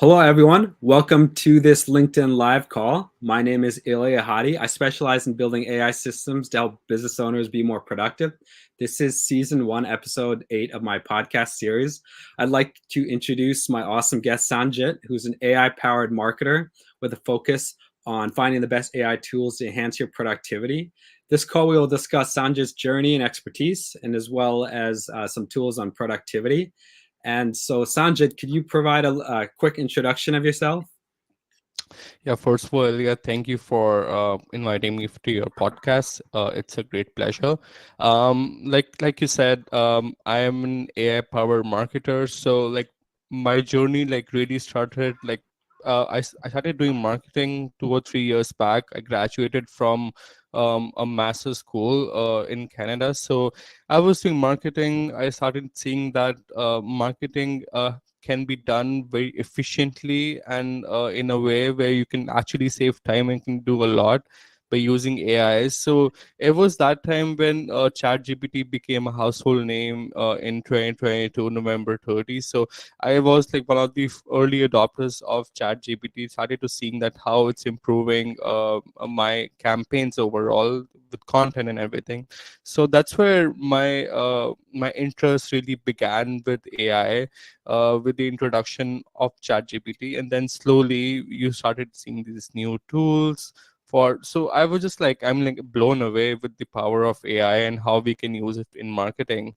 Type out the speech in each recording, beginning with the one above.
Hello, everyone. Welcome to this LinkedIn Live call. My name is Ilya Hadi. I specialize in building AI systems to help business owners be more productive. This is season 1, episode 8 of my podcast series. I'd like to introduce my awesome guest, Sanjit, who's an AI-powered marketer with a focus on finding the best AI tools to enhance your productivity. This call, we will discuss Sanjit's journey and expertise, and as well as some tools on productivity. And so, Sanjit, could you provide a quick introduction of yourself? Yeah, first of all, Elia, thank you for inviting me to your podcast. It's a great pleasure. Like you said, I am an AI-powered marketer. So, my journey, really started I started doing marketing 2 or 3 years back. I graduated from a master's school in Canada. So, I was doing marketing. I started seeing that marketing can be done very efficiently and in a way where you can actually save time and can do a lot by using AI. So it was that time when ChatGPT became a household name in 2022, November 30. So I was like one of the early adopters of ChatGPT, started to seeing that how it's improving my campaigns overall with content and everything. So that's where my interest really began with AI, with the introduction of ChatGPT, and then slowly you started seeing these new tools. So I was just like I'm like blown away with the power of AI and how we can use it in marketing.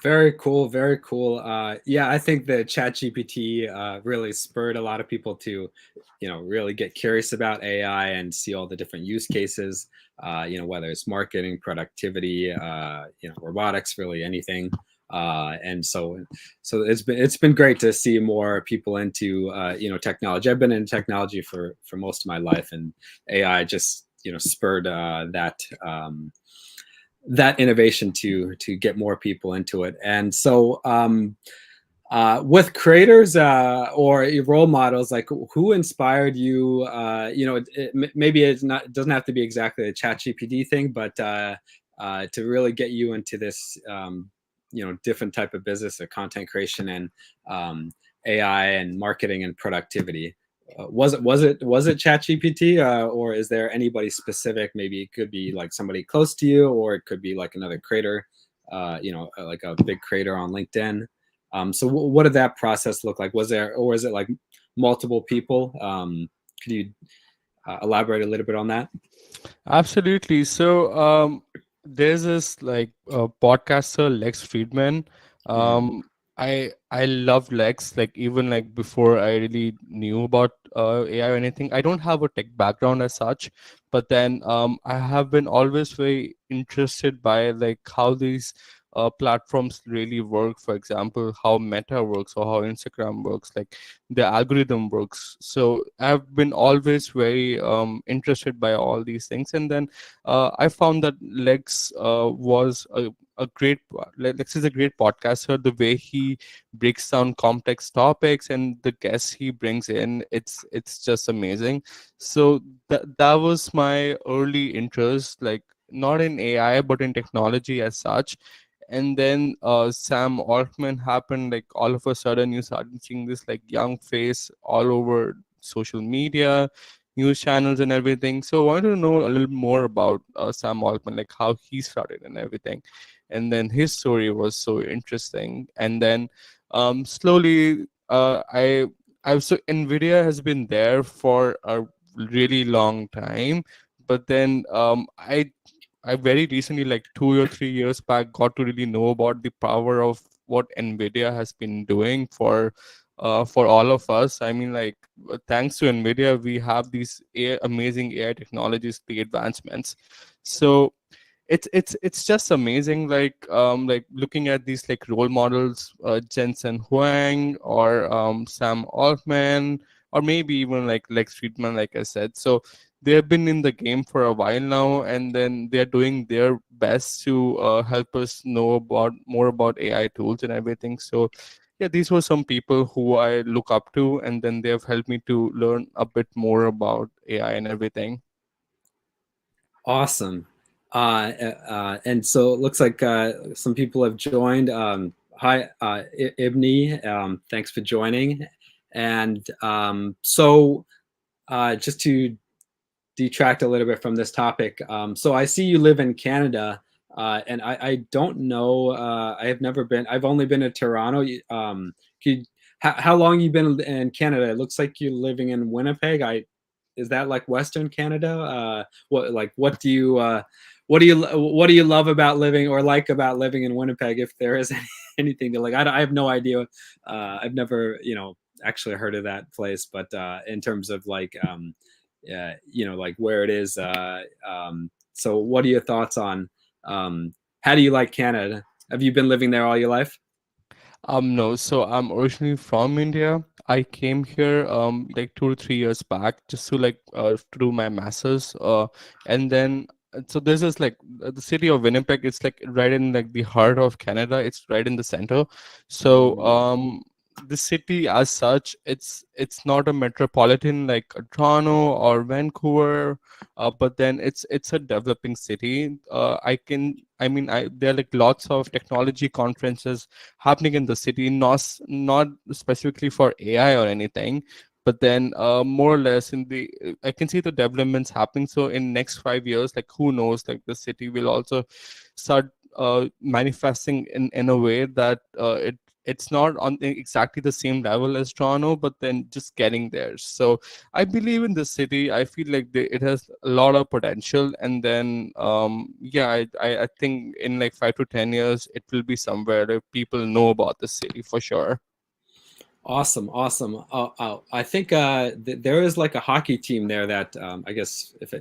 Very cool, very cool. Yeah, I think that ChatGPT really spurred a lot of people to, really get curious about AI and see all the different use cases. Whether it's marketing, productivity, robotics, really anything. And so it's been great to see more people into technology. I've been in technology for most of my life, and AI just spurred that innovation to get more people into it. And so with creators or role models, like who inspired you? Maybe it doesn't have to be exactly a ChatGPT thing, but to really get you into this different type of business of content creation and AI and marketing and productivity. Was it ChatGPT, or is there anybody specific? Maybe it could be like somebody close to you, or it could be like another creator, like a big creator on LinkedIn. So what did that process look like? Was there, or is it like multiple people? Could you elaborate a little bit on that? Absolutely. So there's this podcaster Lex Friedman. Hmm. Um, I love Lex, like even like before I really knew about AI or anything. I don't have a tech background as such, but then I have been always very interested by like how these platforms really work. For example, how Meta works or how Instagram works, like the algorithm works. So I've been always very interested by all these things, and then I found that Lex was a great Lex is a great podcaster. The way he breaks down complex topics and the guests he brings in, it's just amazing. So that was my early interest, like not in AI but in technology as such. And then Sam Altman happened. Like all of a sudden you started seeing this like young face all over social media, news channels and everything. So I wanted to know a little more about Sam Altman, like how he started and everything. And then his story was so interesting. And then slowly I've so Nvidia has been there for a really long time. But then I very recently, like 2 or 3 years back, got to really know about the power of what Nvidia has been doing for all of us. I mean, like thanks to Nvidia, we have these amazing AI technologies, the advancements. So it's just amazing. Like looking at these like role models, Jensen Huang or Sam Altman, or maybe even like Lex Friedman, like I said. So they have been in the game for a while now, and then they're doing their best to help us know about more about AI tools and everything. So yeah, these were some people who I look up to, and then they have helped me to learn a bit more about AI and everything. Awesome. And so it looks like some people have joined. Hi, Ibni. Thanks for joining. And so just to detract a little bit from this topic, so I see you live in Canada, and I don't know. I have never been. I've only been to Toronto. Could, how long you been in Canada? It looks like you're living in Winnipeg. Is that like Western Canada? What do you what do you love about living or like about living in Winnipeg? If there is anything to like, I have no idea. I've never actually heard of that place, but in terms of like like where it is. So what are your thoughts on how do you like Canada? Have you been living there all your life? No, so I'm originally from India. I came here like 2 to 3 years back just to to do my masters. And then so this is like the city of Winnipeg. It's like right in like the heart of Canada. It's right in the center. So the city as such, it's not a metropolitan like Toronto or Vancouver, but then it's a developing city. There are like lots of technology conferences happening in the city, not specifically for AI or anything, but then more or less in the I can see the developments happening. So in next 5 years, like who knows, like the city will also start manifesting in a way that it's not on exactly the same level as Toronto, but then just getting there. So I believe in the city. I feel like it has a lot of potential, and then yeah, I think in like 5 to 10 years, it will be somewhere that people know about the city for sure. Awesome, awesome. I think there is like a hockey team there that I guess if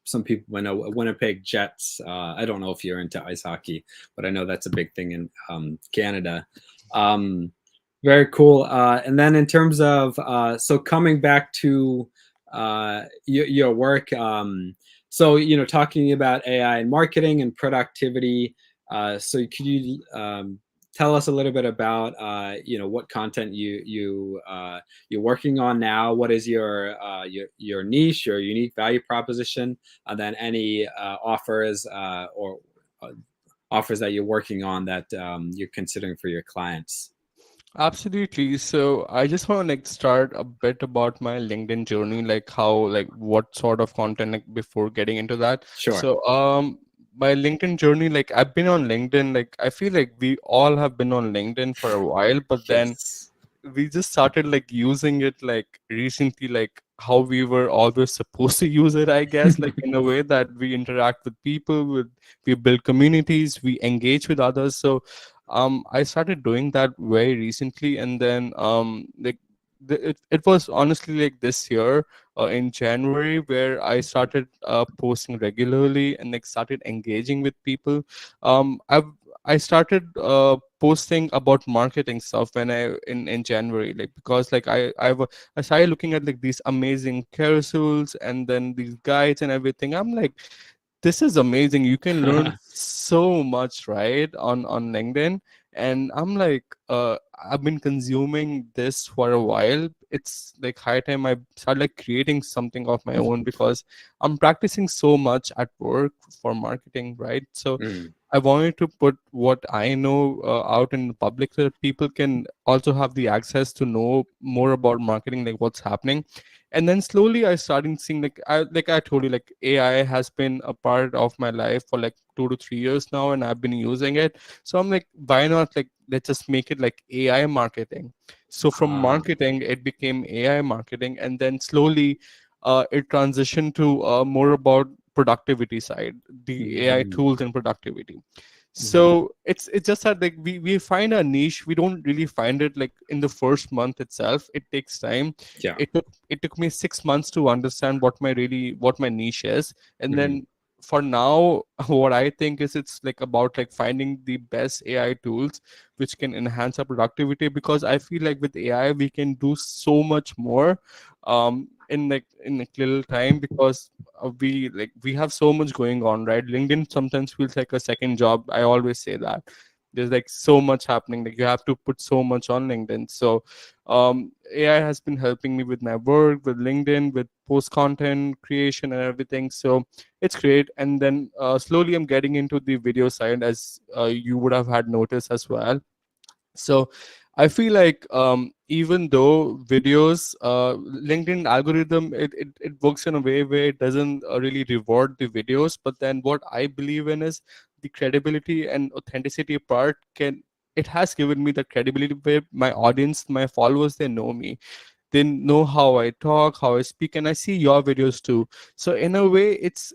some people know Winnipeg Jets. I don't know if you're into ice hockey, but I know that's a big thing in Canada. Um, Very cool. And then in terms of so coming back to your work, so talking about AI and marketing and productivity. So could you tell us a little bit about what content you're working on now? What is your niche, your unique value proposition, and then any offers or offers that you're working on that you're considering for your clients? Absolutely. So I just want to like start a bit about my LinkedIn journey, like how like what sort of content like before getting into that. Sure. So my LinkedIn journey, like I've been on LinkedIn, like I feel like we all have been on LinkedIn for a while, but then Yes. we just started like using it like recently, like how we were always supposed to use it, I guess, like in a way that we interact with people, with we build communities, we engage with others. So I started doing that very recently, and then it was honestly like this year in January where I started posting regularly and like started engaging with people. I started posting about marketing stuff when in January, like because like I started looking at like these amazing carousels and then these guides and everything. I'm like, this is amazing. You can learn so much, right, on LinkedIn. And I'm like, I've been consuming this for a while. It's like high time I start like creating something of my own, because I'm practicing so much at work for marketing, right? So Mm, I wanted to put what I know out in the public so that people can also have the access to know more about marketing, like what's happening. And then slowly I started seeing like I told you, like AI has been a part of my life for like 2 to 3 years now, and I've been using it. So I'm like, why not like let's just make it like AI marketing. So from ah, marketing it became AI marketing, and then slowly it transitioned to more about productivity side, the AI mhm, tools and productivity. mhm. So it's just that like we find a niche. We don't really find it like in the first month itself. It takes time. Yeah. It took me 6 months to understand what my niche is. And Mhm. then for now what I think is it's like about like finding the best AI tools which can enhance our productivity, because I feel like with AI we can do so much more in like little time, because we have so much going on, right? LinkedIn sometimes feels like a second job. I always say that there's like so much happening, like you have to put so much on LinkedIn. So AI has been helping me with my work, with LinkedIn, with post content creation and everything. So it's great. And then slowly I'm getting into the video side, as you would have had noticed as well. So I feel like even though videos, LinkedIn algorithm, it works in a way where it doesn't really reward the videos. But then what I believe in is the credibility and authenticity part. It has given me that credibility where my audience, my followers, they know me. They know how I talk, how I speak, and I see your videos too. So in a way, it's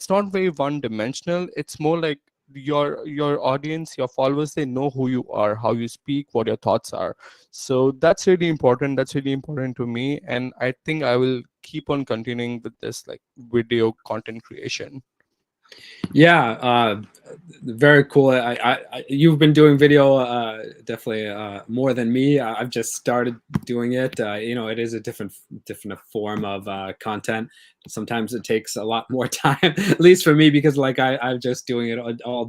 not very one dimensional. It's more like your audience, your followers, they know who you are, how you speak, what your thoughts are. So that's really important. That's really important to me, and I think I will keep on continuing with this like video content creation. Yeah, very cool. You've been doing video definitely more than me. I've just started doing it. You know, it is a different form of content. Sometimes it takes a lot more time, at least for me, because like I'm just doing it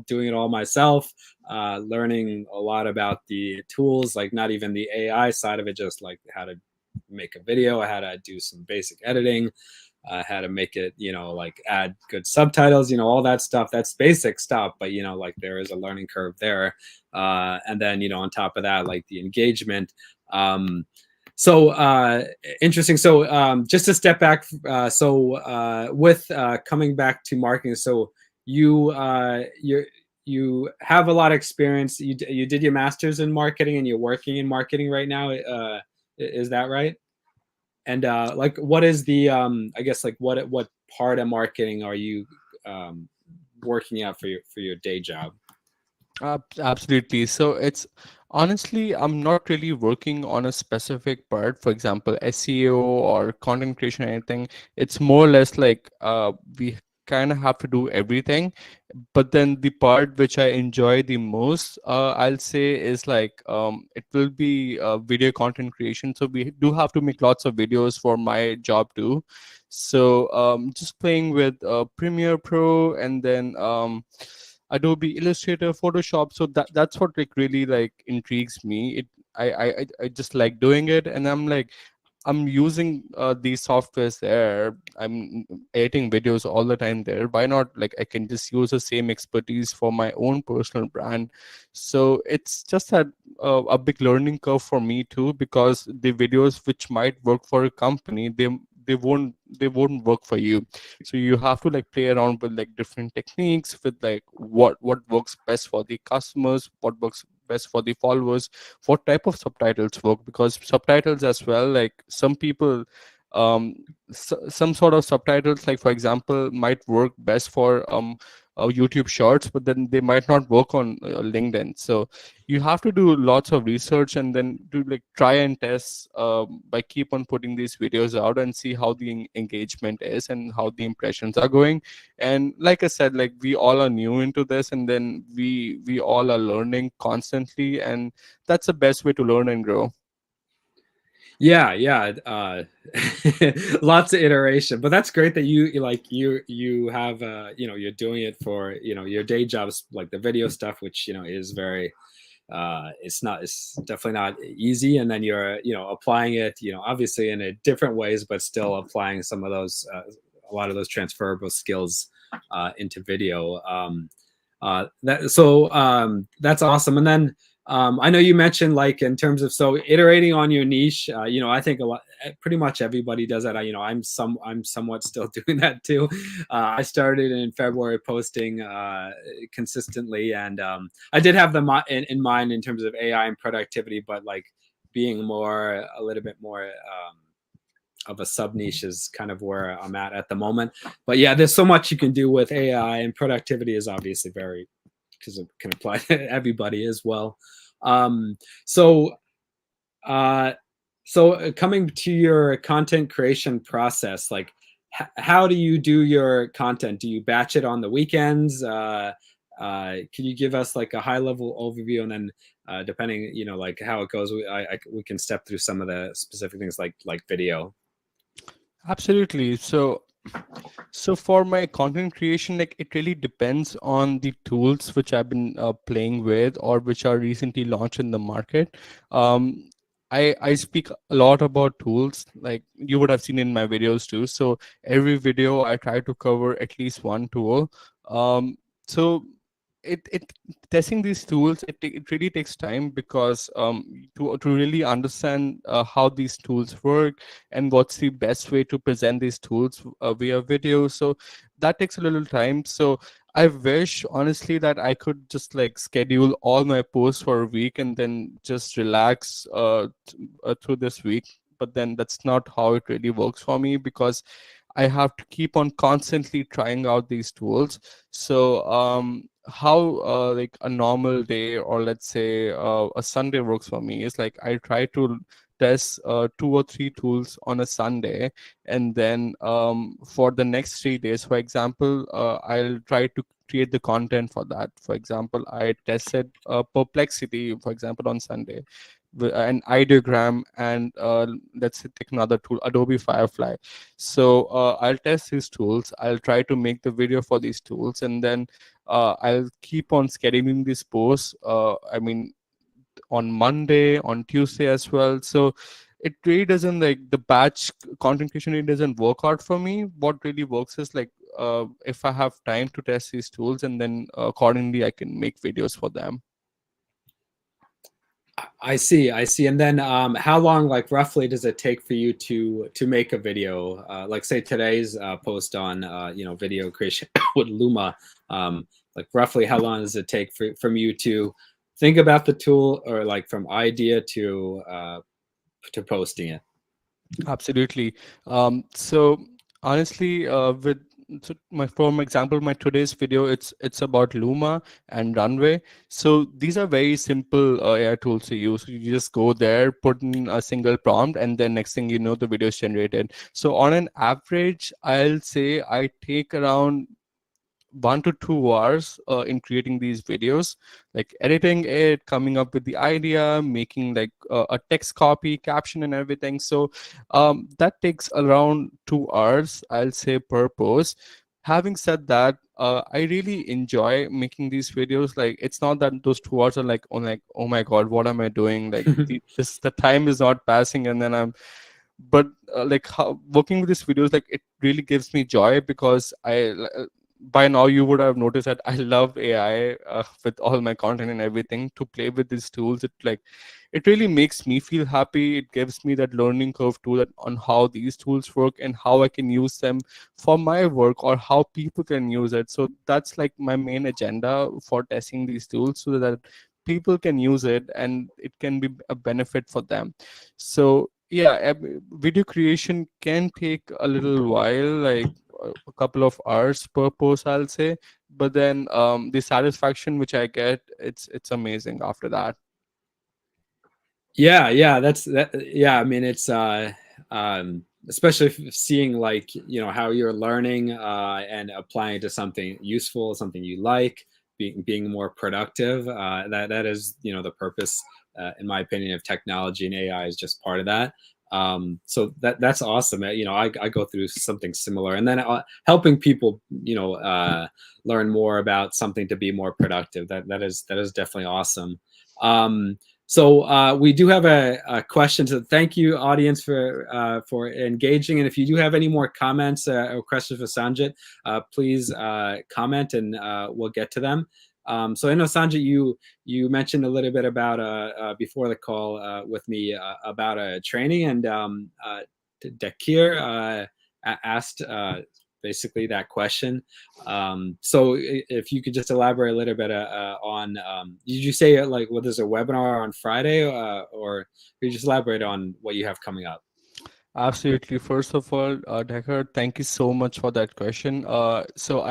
doing it all myself. Learning a lot about the tools, like not even the AI side of it, just like how to make a video, how to do some basic editing, how to make it, you know, like add good subtitles, you know, all that stuff. That's basic stuff, but you know, like there is a learning curve there. And then, you know, on top of that, like the engagement. So interesting. So just to step back, with coming back to marketing, so you have a lot of experience. You did your master's in marketing and you're working in marketing right now. Is that right? And like, what is the I guess like what part of marketing are you um, working out for your day job? Absolutely. So it's honestly, I'm not really working on a specific part, for example, SEO or content creation or anything. It's more or less like we kind of have to do everything. But then the part which I enjoy the most, I'll say, is like it will be video content creation. So we do have to make lots of videos for my job too. So just playing with Premiere Pro and then Adobe Illustrator, Photoshop. So that's what like really like intrigues me. I just like doing it, and I'm using these softwares there. I'm editing videos all the time there. Why not? Like I can just use the same expertise for my own personal brand. So it's just a big learning curve for me too, because the videos which might work for a company, they won't work for you. So you have to like play around with like different techniques, with like what works best for the customers, what works best for the followers, what type of subtitles work, because subtitles as well, like some people some sort of subtitles, like for example, might work best for YouTube shorts, but then they might not work on LinkedIn. So you have to do lots of research and then do like try and test by keep on putting these videos out and see how the engagement is and how the impressions are going. And like I said, like we all are new into this, and then we all are learning constantly, and that's the best way to learn and grow. Yeah, yeah. Lots of iteration, but that's great that you have you know, you're doing it for, you know, your day jobs, like the video stuff, which, you know, is very it's definitely not easy, and then you're, you know, applying it, you know, obviously in a different ways, but still applying some of those a lot of those transferable skills into video. That's awesome. And then I know you mentioned, like, in terms of, so iterating on your niche, you know, I think a lot, pretty much everybody does that. You know, I'm somewhat still doing that too. I started in February posting consistently, and I did have them in mind in terms of AI and productivity, but like being a little bit more of a sub niche is kind of where I'm at the moment. But yeah, there's so much you can do with AI, and productivity is obviously very, because it can apply to everybody as well. Um, so, uh, coming to your content creation process, like how do you do your content? Do you batch it on the weekends? Can you give us like a high level overview, and then depending, you know, like how it goes, we can step through some of the specific things like video. Absolutely. So for my content creation, like it really depends on the tools which I've been playing with or which are recently launched in the market. Um, I speak a lot about tools, like you would have seen in my videos too. So every video I try to cover at least one tool. So it testing these tools, it really takes time, because to really understand how these tools work and what's the best way to present these tools via video. So that takes a little time. So I wish honestly that I could just like schedule all my posts for a week and then just relax through this week. But then that's not how it really works for me, because I have to keep on constantly trying out these tools. So how like a normal day, or let's say a Sunday works for me, is like I try to test 2 or 3 tools on a Sunday, and then for the next 3 days, for example, I'll try to create the content for that. For example, I tested Perplexity, for example, on Sunday, an ideogram, and let's say take another tool, Adobe Firefly. So I'll test these tools, I'll try to make the video for these tools, and then I'll keep on scheduling these posts, I mean, on Monday, on Tuesday as well. So it really doesn't, like, the batch content creation really doesn't work out for me. What really works is like if I have time to test these tools, and then accordingly I can make videos for them. I see, I see. And then how long, like roughly, does it take for you to make a video? Like say today's post on video creation with Luma. Like roughly, how long does it take from you to think about the tool, or like from idea to posting it? Absolutely. So honestly, with for example, my today's video, it's about Luma and Runway. So these are very simple AI tools to use. You just go there, put in a single prompt, and then next thing you know, the video is generated. So on an average, I'll say I take around 1 to 2 hours in creating these videos, like editing it, coming up with the idea, making like a text copy, caption, and everything. So that takes around 2 hours, I'll say, per post. Having said that, I really enjoy making these videos. Like, it's not that those 2 hours are like, oh my god, what am I doing? Like, the time is not passing, and then but like, how working with these videos, like, it really gives me joy, because by now you would have noticed that I love AI with all my content and everything. To play with these tools, it really makes me feel happy. It gives me that learning curve too, that on how these tools work and how I can use them for my work, or how people can use it. So that's like my main agenda for testing these tools, so that people can use it and it can be a benefit for them. So yeah, video creation can take a little while, like a couple of hours per post, I'll say. But then the satisfaction which I get, it's amazing after that. Yeah, that's that. Yeah, I mean, it's especially seeing like how you're learning and applying to something useful, something you like, being more productive. That is the purpose, in my opinion, of technology, and AI is just part of that. So that's awesome. I go through something similar, and then helping people learn more about something to be more productive. That is definitely awesome. So we do have a question. So thank you, audience, for engaging. And if you do have any more comments or questions for Sanjit, please comment, and we'll get to them. So I know, Sanjit, you mentioned a little bit about before the call with me about a training, and Dakir asked basically that question. So if you could just elaborate a little bit on, did you say like, what, there's a webinar on Friday, or could you just elaborate on what you have coming up? Absolutely. First of all, Decker, thank you so much for that question. So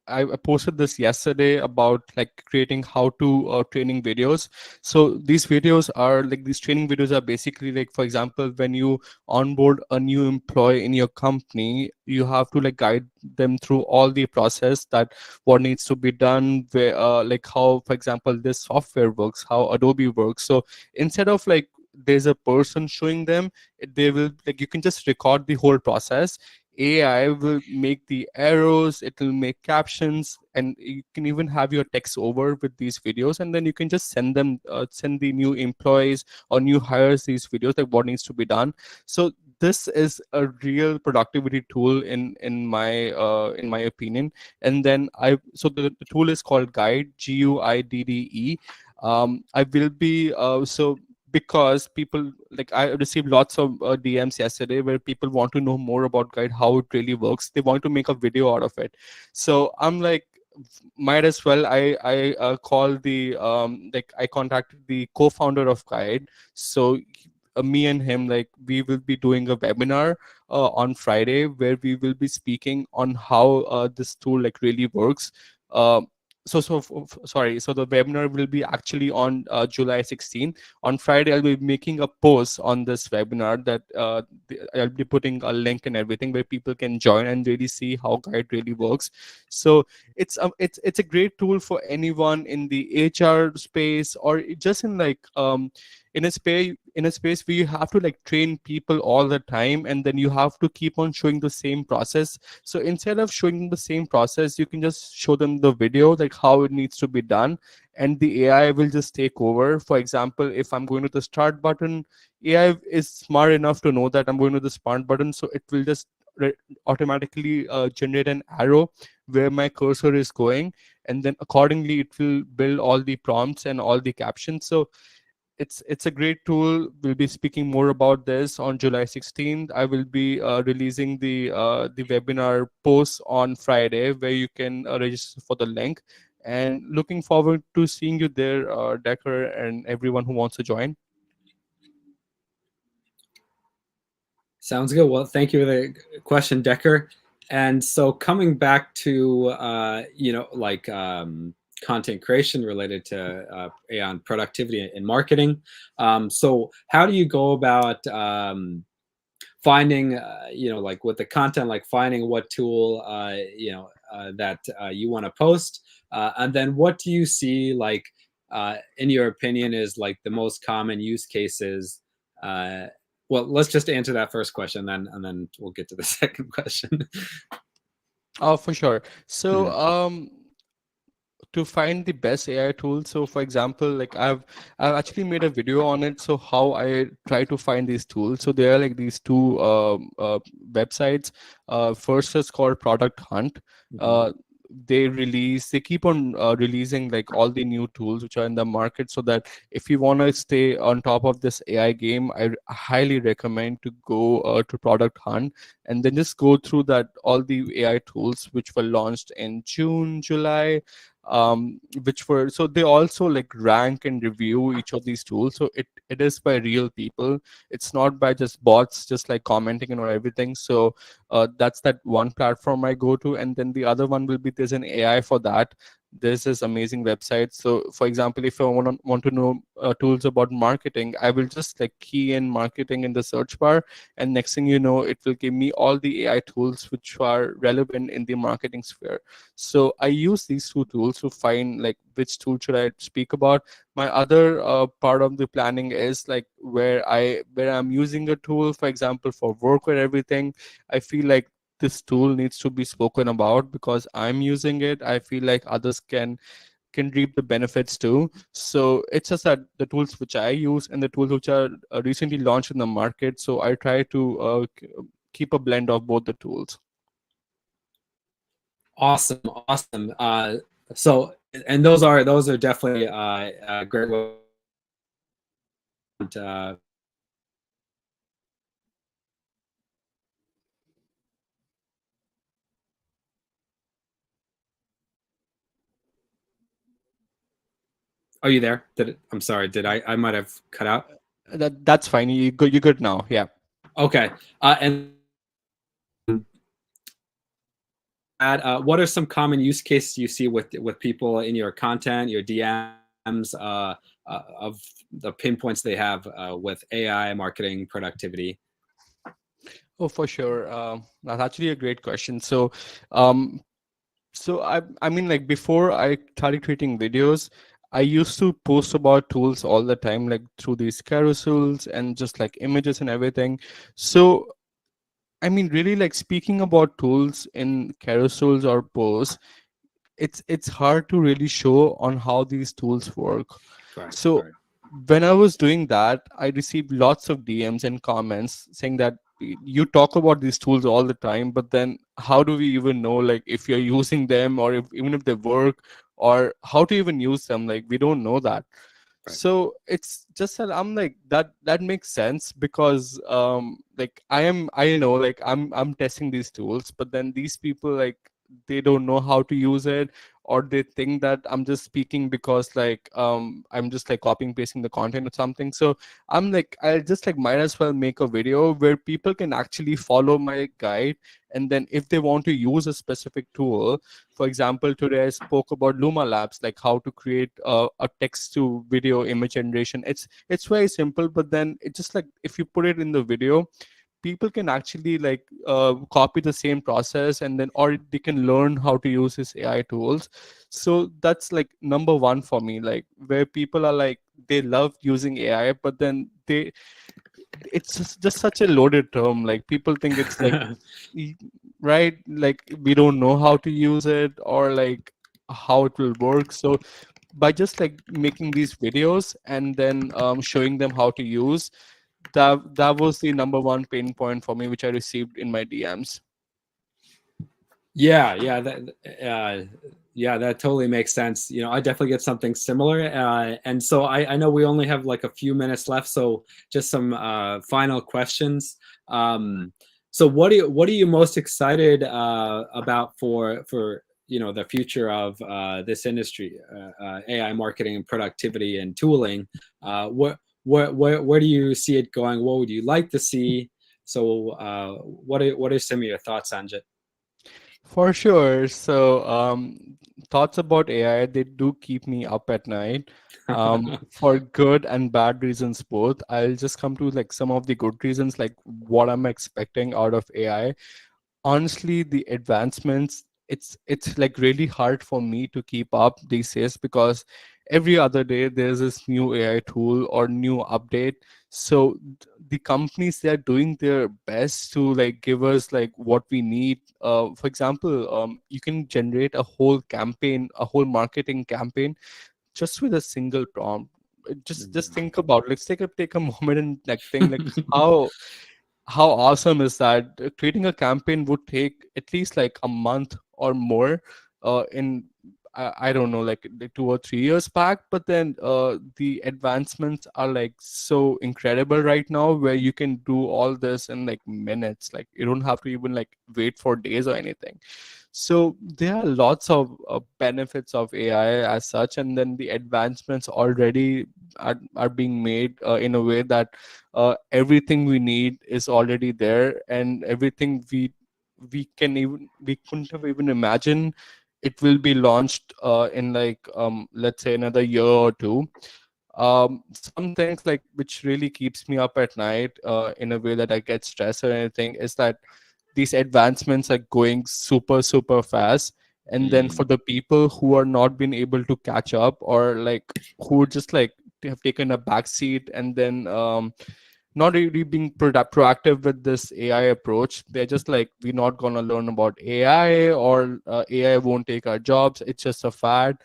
I posted this yesterday about like creating how to training videos. So these videos are like, these training videos are basically like, for example, when you onboard a new employee in your company, you have to like guide them through all the process, that what needs to be done, where like how, for example, this software works, how Adobe works. So instead of like there's a person showing them, they will like, you can just record the whole process. AI will make the arrows, it will make captions, and you can even have your text over with these videos, and then you can just send them send the new employees or new hires these videos, like what needs to be done. So this is a real productivity tool in my opinion. And then the tool is called Guide, Guidde. I will be so because people, like, I received lots of DMs yesterday where people want to know more about Guide, how it really works. They want to make a video out of it. So I'm like, might as well I call the like I contacted the co-founder of Guide. So me and him, like, we will be doing a webinar on Friday where we will be speaking on how this tool like really works. um Sorry, so the webinar will be actually on July 16th. On Friday I'll be making a post on this webinar that I'll be putting a link and everything where people can join and really see how Guide really works. So it's a great tool for anyone in the HR space, or just in like in a space where you have to like train people all the time, and then you have to keep on showing the same process. So instead of showing them the same process, you can just show them the video, like how it needs to be done, and the AI will just take over. For example, if I'm going to the start button, AI is smart enough to know that I'm going to the start button, so it will just automatically generate an arrow where my cursor is going, and then accordingly it will build all the prompts and all the captions. So it's a great tool. We'll be speaking more about this on July 16th. I will be releasing the webinar post on Friday where you can register for the link, and looking forward to seeing you there, Decker, and everyone who wants to join. Sounds good. Well, thank you for the question, Decker. And so coming back to like content creation related to AI on productivity and marketing. So how do you go about finding like with the content, like finding what tool that you want to post, and then what do you see like in your opinion is like the most common use cases? Well, let's just answer that first question, and then we'll get to the second question. Oh, for sure. So Mhm. to find the best AI tool. So for example, like I've actually made a video on it. So how I try to find these tools. So there are like these two websites. First is called Product Hunt. Mhm. Uh, they keep on releasing like all the new tools which are in the market, so that if you want to stay on top of this AI game, I highly recommend to go to Product Hunt, and then just go through that all the AI tools which were launched in June, July, which were, so they also like rank and review each of these tools. So it is by real people. It's not by just bots just like commenting and everything. So that's that one platform I go to, and then the other one will be, there's an AI for that. There's this amazing website. So for example, if I want to know tools about marketing, I will just like key in marketing in the search bar, and next thing you know, it will give me all the AI tools which are relevant in the marketing sphere. So I use these two tools to find like which tool should I speak about. My other part of the planning is like where I'm using a tool, for example, for work or everything. I feel like this tool needs to be spoken about because I'm using it. I feel like others can reap the benefits too. So it's just that the tools which I use and the tools which are recently launched in the market. So I try to keep a blend of both the tools. Awesome, awesome. So, and those are definitely great. Uh, are you there? I'm sorry. Did I might have cut out? That's fine. You're good now. Yeah. Okay. And what are some common use cases you see with people in your content, your DMs, of the pinpoints they have with AI marketing productivity? Oh, for sure. That's actually a great question. Um, so I mean, like before I started creating videos, I used to post about tools all the time, like through these carousels and just like images and everything. So I mean, really, like speaking about tools in carousels or posts, it's hard to really show on how these tools work. Right, So right. when I was doing that, I received lots of DMs and comments saying that you talk about these tools all the time, but then how do we even know like if you're using them, or if even if they work, or how to even use them? Like we don't know that. Right. So it's just that I'm like that makes sense, because like I know like I'm testing these tools, but then these people like they don't know how to use it, or they think that I'm just speaking because like I'm just like copying pasting the content or something. So I'm like, I just like might as well make a video where people can actually follow my guide, and then if they want to use a specific tool, for example, today I spoke about Luma Labs, like how to create a text to video image generation. It's very simple, but then it's just like if you put it in the video, people can actually like copy the same process, and then or they can learn how to use these AI tools. So that's like number one for me, like where people are like they love using AI, but then they it's just such a loaded term. Like people think it's like e- right, like we don't know how to use it or like how it will work. So by just like making these videos and then showing them how to use, that was the number one pain point for me, which I received in my DMs. Yeah, yeah, yeah, that totally makes sense. You know, I definitely get something similar. And so I know we only have like a few minutes left, so just some final questions. So what are you most excited about for you know the future of this industry, AI marketing and productivity and tooling? Where do you see it going? What would you like to see? So what are some of your thoughts, Sanjit? For sure. So, thoughts about AI, they do keep me up at night, for good and bad reasons both. I'll just come to like some of the good reasons, like what I'm expecting out of AI. Honestly, the advancements, it's like really hard for me to keep up these days, because every other day there's this new AI tool or new update. So the companies, they're doing their best to like give us like what we need. For example, you can generate a whole campaign, a whole marketing campaign, just with a single prompt. Just Mhm. think about, let's take a moment and like think like how awesome is that? Creating a campaign would take at least like a month or more, in I don't know, like 2 or 3 years back. But then the advancements are like so incredible right now, where you can do all this in like minutes. Like you don't have to even like wait for days or anything. So there are lots of benefits of AI as such, and then the advancements already are being made in a way that everything we need is already there, and everything we couldn't have even imagined, it will be launched in like let's say another year or two. Some things like which really keeps me up at night in a way that I get stressed or anything is that these advancements are going super fast, and then for Mm. the people who are not been able to catch up, or like who just like have taken a back seat, and then not really being proactive with this AI approach. They're just like, we're not gonna learn about AI, or AI won't take our jobs. It's just a fad.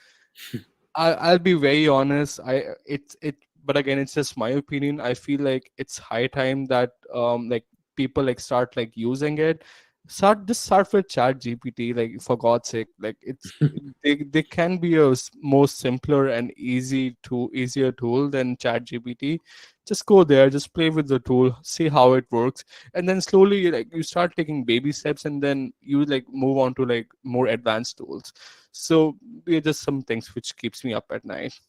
I'll be very honest. But again, it's just my opinion. I feel like it's high time that like people like start like using it. Start with Chat GPT, like for God's sake. Like they can be a more simpler and easier tool than Chat GPT. Just go there, just play with the tool, see how it works, and then slowly like you start taking baby steps, and then you like move on to like more advanced tools. So they're just some things which keeps me up at night.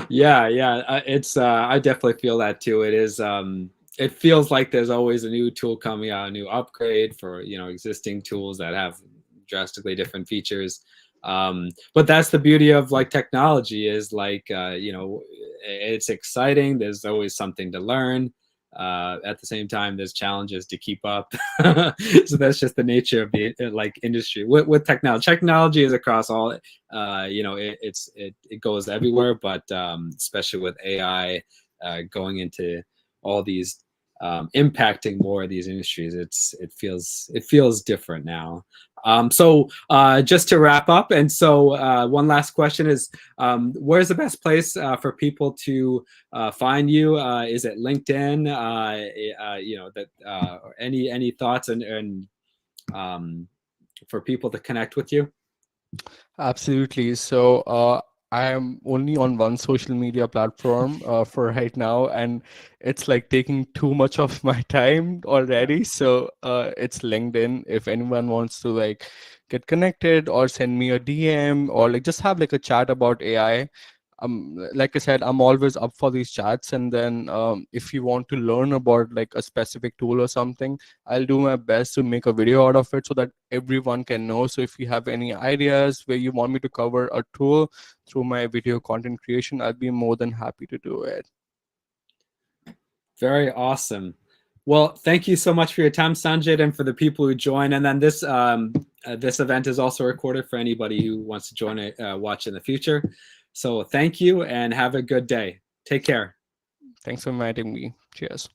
Yeah, yeah, it's I definitely feel that too. It is it feels like there's always a new tool coming out, a new upgrade for, you know, existing tools that have drastically different features. But that's the beauty of like technology is like you know, it's exciting. There's always something to learn. At the same time, there's challenges to keep up. So that's just the nature of the like industry with technology. Technology is across all you know, it goes everywhere, but especially with AI going into all these impacting more of these industries, it feels different now. So just to wrap up, and so one last question is, where's the best place for people to find you? Is it LinkedIn? You know, that any thoughts and for people to connect with you? Absolutely. So I am only on one social media platform for right now, and it's like taking too much of my time already. So it's LinkedIn. If anyone wants to like get connected or send me a DM or like just have like a chat about AI, like I said, I'm always up for these chats. And then if you want to learn about like a specific tool or something, I'll do my best to make a video out of it so that everyone can know. So if you have any ideas where you want me to cover a tool through my video content creation, I'd be more than happy to do it. Very awesome. Well, thank you so much for your time, Sanjit, and for the people who join. And then this event is also recorded for anybody who wants to join it, watch in the future. So thank you and have a good day. Take care. Thanks for inviting me. Cheers.